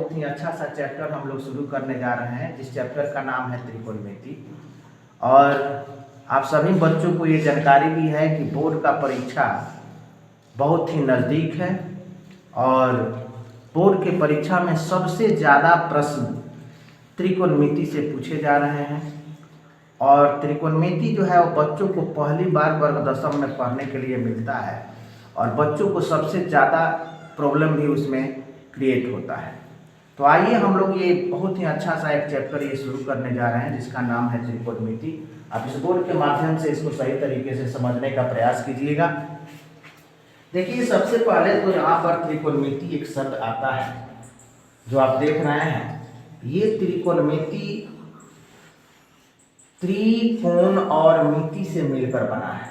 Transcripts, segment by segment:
बहुत ही अच्छा सा चैप्टर हम लोग शुरू करने जा रहे हैं, जिस चैप्टर का नाम है त्रिकोणमिति। और आप सभी बच्चों को ये जानकारी भी है कि बोर्ड का परीक्षा बहुत ही नज़दीक है और बोर्ड के परीक्षा में सबसे ज़्यादा प्रश्न त्रिकोणमिति से पूछे जा रहे हैं। और त्रिकोणमिति जो है वो बच्चों को पहली बार वर्ग दशम में पढ़ने के लिए मिलता है और बच्चों को सबसे ज़्यादा प्रॉब्लम भी उसमें क्रिएट होता है। तो आइए हम लोग ये बहुत ही अच्छा सा एक चैप्टर ये शुरू करने जा रहे हैं, जिसका नाम है त्रिकोणमिति। आप इस बोर्ड के माध्यम से इसको सही तरीके से समझने का प्रयास कीजिएगा। देखिए, सबसे पहले तो यहाँ पर त्रिकोणमिति एक शब्द आता है जो आप देख रहे हैं। ये त्रिकोणमिति त्रिकोण और मिति से मिलकर बना है,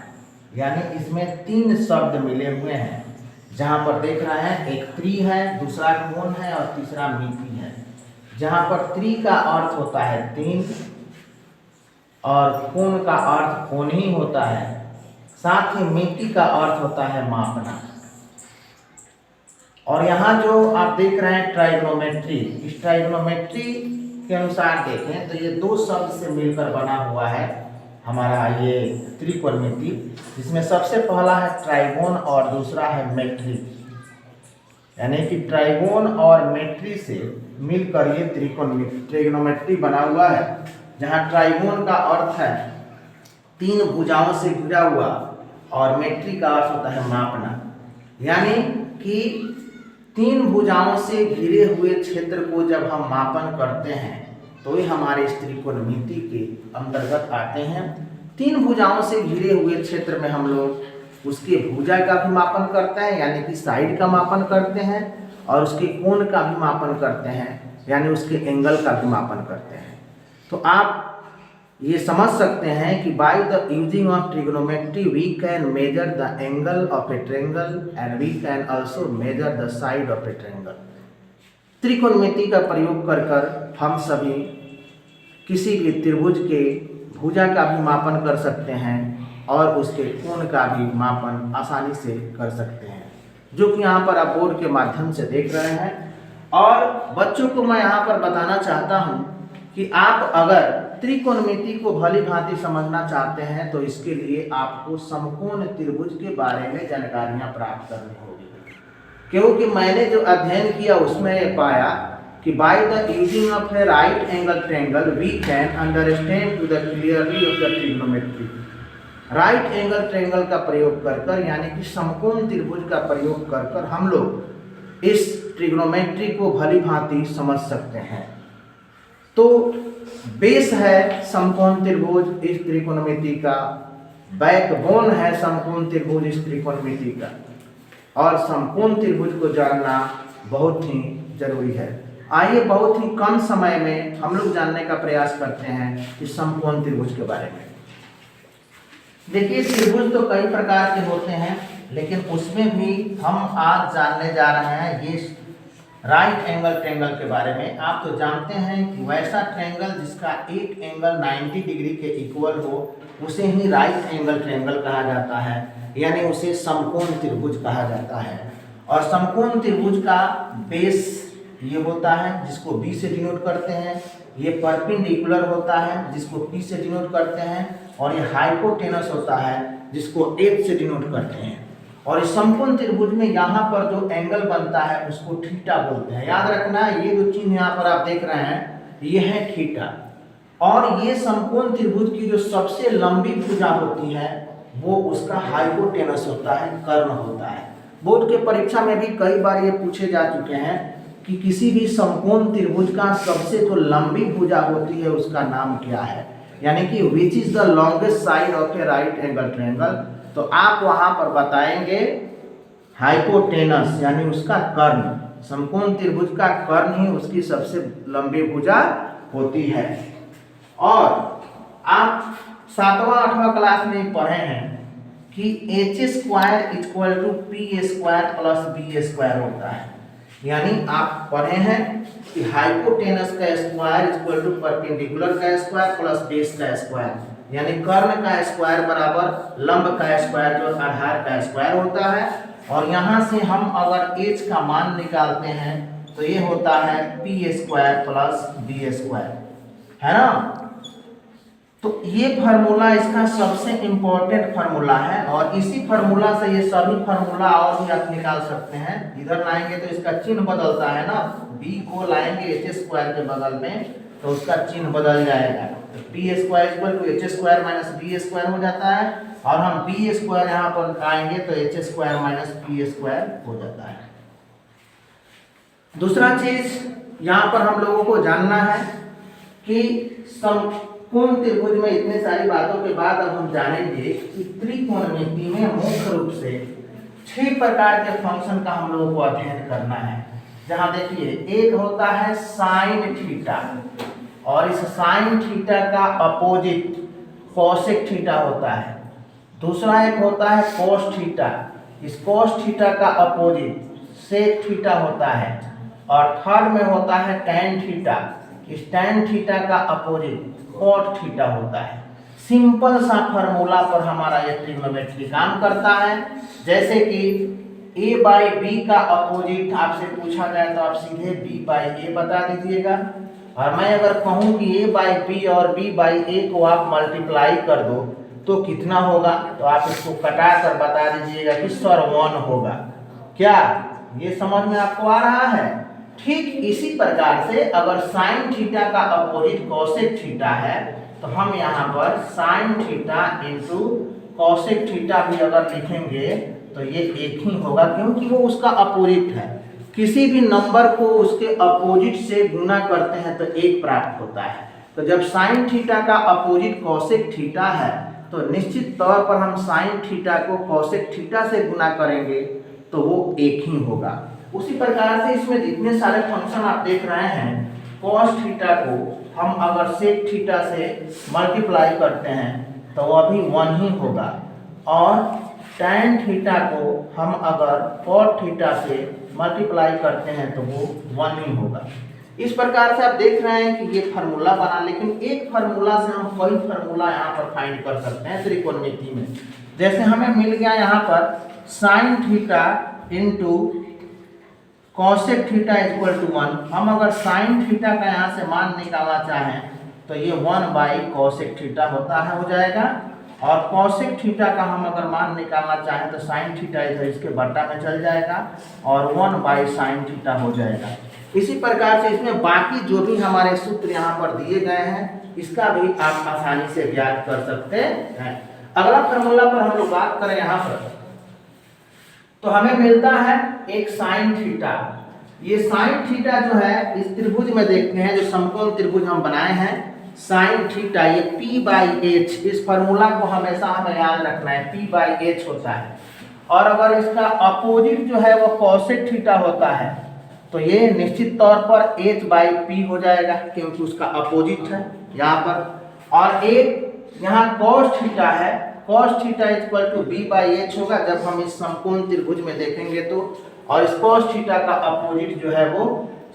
यानी इसमें तीन शब्द मिले हुए हैं। जहाँ पर देख रहे हैं एक त्रि है, दूसरा कोण है और तीसरा मिति है। जहाँ पर त्रि का अर्थ होता है तीन और कोण का अर्थ कोण ही होता है, साथ ही मिति का अर्थ होता है मापना। और यहाँ जो आप देख रहे हैं ट्राइगोनोमेट्री, इस ट्राइगोनोमेट्री के अनुसार देखें तो ये दो शब्द से मिलकर बना हुआ है हमारा ये त्रिकोणमिति, जिसमें सबसे पहला है ट्राइगोन और दूसरा है मेट्री। यानी कि ट्राइगोन और मेट्री से मिलकर ये त्रिकोणमिति बना हुआ है। जहाँ ट्राइगोन का अर्थ है तीन भुजाओं से घिरा हुआ और मेट्री का अर्थ होता है मापना। यानी कि तीन भुजाओं से घिरे हुए क्षेत्र को जब हम मापन करते हैं तो ये हमारे इस त्रिकोणमिति के अंतर्गत आते हैं। तीन भुजाओं से घिरे हुए क्षेत्र में हम लोग उसके भुजा का भी मापन करते हैं, यानी कि साइड का मापन करते हैं, और उसके कोण का भी मापन करते हैं, यानी उसके एंगल का भी मापन करते हैं। तो आप ये समझ सकते हैं कि by the using of trigonometry we can measure the angle of a triangle and we can also measure the side of a triangle. त्रिकोणमिति का प्रयोग कर हम सभी किसी भी त्रिभुज के भुजा का भी मापन कर सकते हैं और उसके कोण का भी मापन आसानी से कर सकते हैं, जो कि यहाँ पर आप बोर्ड के माध्यम से देख रहे हैं। और बच्चों को मैं यहाँ पर बताना चाहता हूँ कि आप अगर त्रिकोणमिति को भली भांति समझना चाहते हैं तो इसके लिए आपको समकोण त्रिभुज के बारे में जानकारियाँ प्राप्त करनी होगी, क्योंकि मैंने जो अध्ययन किया उसमें यह पाया कि by the using of a right angle triangle we can understand to the clearly of the trigonometry. Right angle triangle का प्रयोग कर यानी कि समकोण त्रिभुज का प्रयोग कर हम लोग इस ट्रिग्नोमेट्री को भली भांति समझ सकते हैं। तो बेस है समकोण त्रिभुज इस त्रिकोणमिति का, बैकबोन है समकोण त्रिभुज इस त्रिकोणमिति का, और समकोण त्रिभुज को जानना बहुत ही जरूरी है। आइए बहुत ही कम समय में हम लोग जानने का प्रयास करते हैं इस समकोण त्रिभुज के बारे में। देखिए, त्रिभुज तो कई प्रकार के होते हैं, लेकिन उसमें भी हम आज जानने जा रहे हैं ये राइट एंगल ट्रायंगल के बारे में। आप तो जानते हैं कि वैसा ट्रायंगल जिसका एक एंगल 90 डिग्री के इक्वल हो उसे ही राइट एंगल ट्रायंगल कहा जाता है, यानी उसे समकोण त्रिभुज कहा जाता है। और समकोण त्रिभुज का बेस ये होता है जिसको B से डिनोट करते हैं, ये परपेंडिकुलर होता है जिसको P से डिनोट करते हैं, और ये हाइपोटेनस होता है जिसको H से डिनोट करते हैं। और इस समकोण त्रिभुज में यहाँ पर जो एंगल बनता है उसको थीटा बोलते हैं। याद रखना, ये जो चिन्ह यहाँ पर आप देख रहे हैं ये है थीटा। और ये समकोण त्रिभुज की जो सबसे लंबी भुजा होती है वो उसका हाइपोटेनस होता है, कर्ण होता है। बोर्ड के परीक्षा में भी कई बार ये पूछे जा चुके हैं कि किसी भी समकोण त्रिभुज का सबसे जो लंबी भुजा होती है उसका नाम क्या है, यानी कि which is the longest side of a right angle triangle. तो आप वहां पर बताएंगे हाइपोटेनस, यानी उसका कर्ण। समकोण त्रिभुज का कर्ण ही उसकी सबसे लंबी भुजा होती है। और आप 7वां 8वां क्लास में पढ़े हैं कि h² = p² + b² होता है। यानी आप पढ़े हैं कि हाइपोटेनस का स्क्वायर = परपेंडिकुलर का स्क्वायर प्लस बेस का स्क्वायर, यानी कर्ण का स्क्वायर बराबर लंब का स्क्वायर जो आधार का स्क्वायर होता है। और यहाँ से हम अगर h का मान निकालते हैं तो ये होता है P square plus B square, है ना। तो ये फार्मूला इसका सबसे इम्पोर्टेंट फार्मूला है और इसी फार्मूला से ये सभी फार्मूला और भी आप निकाल सकते हैं। इधर लाएंगे तो इसका चिन्ह बदलता है ना, b को लाएंगे एच स्क्वायर के बगल में तो उसका चिन्ह बदल जाएगा, तो P square equal to H square minus B square हो जाता है और हम बी स्क्वायर यहाँ पर आएंगे तो H square minus P square हो जाता है। दूसरा चीज यहाँ पर हम लोगों को जानना है कि समकोण त्रिभुज में इतने सारी बातों के बाद अब हम जानेंगे कि त्रिकोणमिति में मुख्य रूप से 6 प्रकार के फंक्शन का हम लोगों को अध्ययन करना है। जहां देखिए एक होता है साइन थीटा और इस साइन थीटा का अपोजिट कोसेक थीटा होता है। दूसरा एक होता है कोस थीटा, इस कोस थीटा का अपोजिट सेक थीटा होता है। और थर्ड में होता है टैन थीटा, इस टैन थीटा का अपोजिट कॉट थीटा होता है। सिंपल सा फार्मूला पर हमारा ये ट्रिग्नोमेट्री काम करता है। जैसे कि a बाई बी का अपोजिट आपसे पूछा जाए तो आप सीधे b बाई ए बता दीजिएगा। और मैं अगर कहूँ कि a बाई बी और b बाई ए को आप मल्टीप्लाई कर दो तो कितना होगा, तो आप इसको कटा कर बता दीजिएगा कि सर 1 होगा। क्या ये समझ में आपको आ रहा है? ठीक इसी प्रकार से अगर साइन थीटा का अपोजिट कोसेक थीटा है तो हम यहाँ पर sine theta into cosec theta भी अगर लिखेंगे तो ये एक ही होगा, क्योंकि वो उसका अपोजिट है। किसी भी नंबर को उसके अपोजिट से गुना करते हैं तो 1 प्राप्त होता है। तो जब साइन थीटा का अपोजिट कोसेक थीटा है तो निश्चित तौर पर हम साइन थीटा को कोसेक थीटा से गुना करेंगे तो वो 1 ही होगा। उसी प्रकार से इसमें जितने सारे फंक्शन आप देख रहे हैं, कॉस थीटा को हम अगर सेक थीटा से मल्टीप्लाई करते हैं तो वह भी 1 ही होगा और टैन थीटा को हम अगर कॉट थीटा से मल्टीप्लाई करते हैं तो वो 1 ही होगा। इस प्रकार से आप देख रहे हैं कि ये फार्मूला बना, लेकिन एक फार्मूला से हम कई फार्मूला यहाँ पर फाइंड कर सकते हैं त्रिकोणमिति में। जैसे हमें मिल गया यहाँ पर sine theta into cosec theta equal to 1। हम अगर साइन थीटा का यहाँ से मान निकालना चाहें तो ये 1 बाई कॉसेक थीटा होता है, हो जाएगा। और कॉसेक थीटा का हम अगर मान निकालना चाहें तो साइन थीटा इधर इसके बट्टा में चल जाएगा और 1 बाई साइन थीटा हो जाएगा। इसी प्रकार से इसमें बाकी जो भी हमारे सूत्र यहाँ पर दिए गए हैं इसका भी आप आसानी से ज्ञात कर सकते हैं। अगला फार्मूला पर हम लोग बात करें यहाँ पर तो हमें मिलता है एक साइन थीटा। ये साइन थीटा जो है इस त्रिभुज में देखते हैं, जो समकोण त्रिभुज हम बनाए हैं साइन थीटा, ये p बाई एच, इस फार्मूला को हमेशा हमें याद रखना है, p बाई एच होता है। और अगर इसका अपोजिट जो है वो कॉसेक थीटा होता है तो ये निश्चित तौर पर h बाई पी हो जाएगा, क्योंकि उसका अपोजिट है यहाँ पर। और एक यहाँ कॉस थीटा है, cos theta equal to B by H होगा जब हम इस समकोण त्रिभुज में देखेंगे तो। और इस कॉस थीटा का अपोजिट जो है वो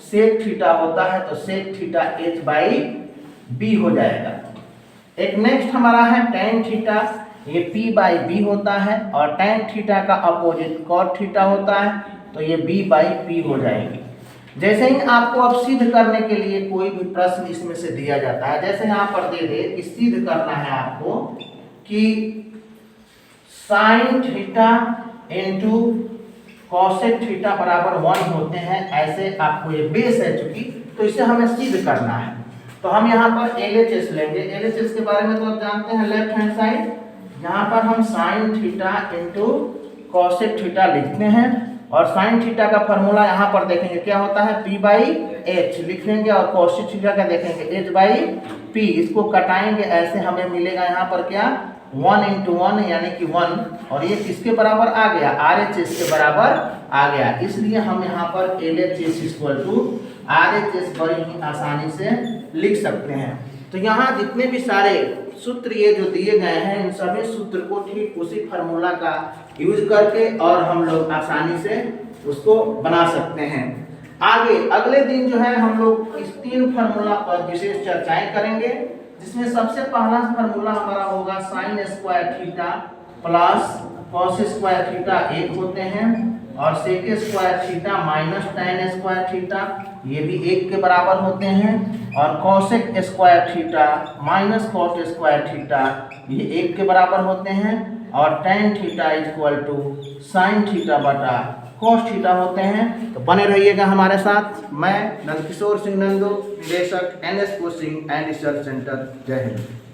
सेक थीटा होता है, तो sec theta h by B हो जाएगा। एक नेक्स्ट हमारा है टैन थीटा, ये p बाई बी होता है और टैन थीटा का अपोजिट कॉट थीटा होता है, तो ये b बाई पी हो जाएगी। जैसे ही आपको अब सिद्ध करने के लिए कोई भी प्रश्न इसमें से दिया जाता है, जैसे यहाँ पर दे दे कि सिद्ध करना है आपको कि sign theta into cosec theta बराबर 1 होते हैं, ऐसे आपको ये बेस है चूंकि, तो इसे हमें सिद्ध करना है। तो हम यहाँ पर LHS लेंगे। LHS के बारे में तो आप जानते हैं, लेफ्ट हैंड साइड, यहाँ पर हम sign theta into cosec theta लिखते हैं और साइन थीटा का फॉर्मूला यहाँ पर देखेंगे क्या होता है, p बाई एच लिखेंगे और कॉसेक थीटा का देखेंगे h बाई पी। इसको कटाएंगे ऐसे हमें मिलेगा यहाँ पर क्या, 1 इंटू 1 यानी कि 1, और ये किसके बराबर आ गया, RHS के बराबर आ गया। इसलिए हम यहाँ पर LHS इक्वल टू RHS बड़ी ही आसानी से लिख सकते हैं। तो यहाँ जितने भी सारे सूत्र ये जो दिए गए हैं, इन सभी सूत्र को ठीक उसी फार्मूला का यूज करके और हम लोग आसानी से उसको बना सकते हैं। आगे अगले दिन जो है हम लोग इस 3 फार्मूला पर विशेष चर्चाएं करेंगे, जिसमें सबसे पहला फार्मूला हमारा होगा sine square theta plus cos square theta 1 होते हैं। और sec square theta minus tan square theta, ये भी 1 के बराबर होते हैं। और cosec square theta minus cot square theta, ये 1 के बराबर होते हैं। और tan theta equal to sine theta बटा कॉस थीटा होते हैं। तो बने रहिएगा हमारे साथ। मैं नंदकिशोर सिंह नंदू, निदेशक NS coaching and research centre. जय हिंद।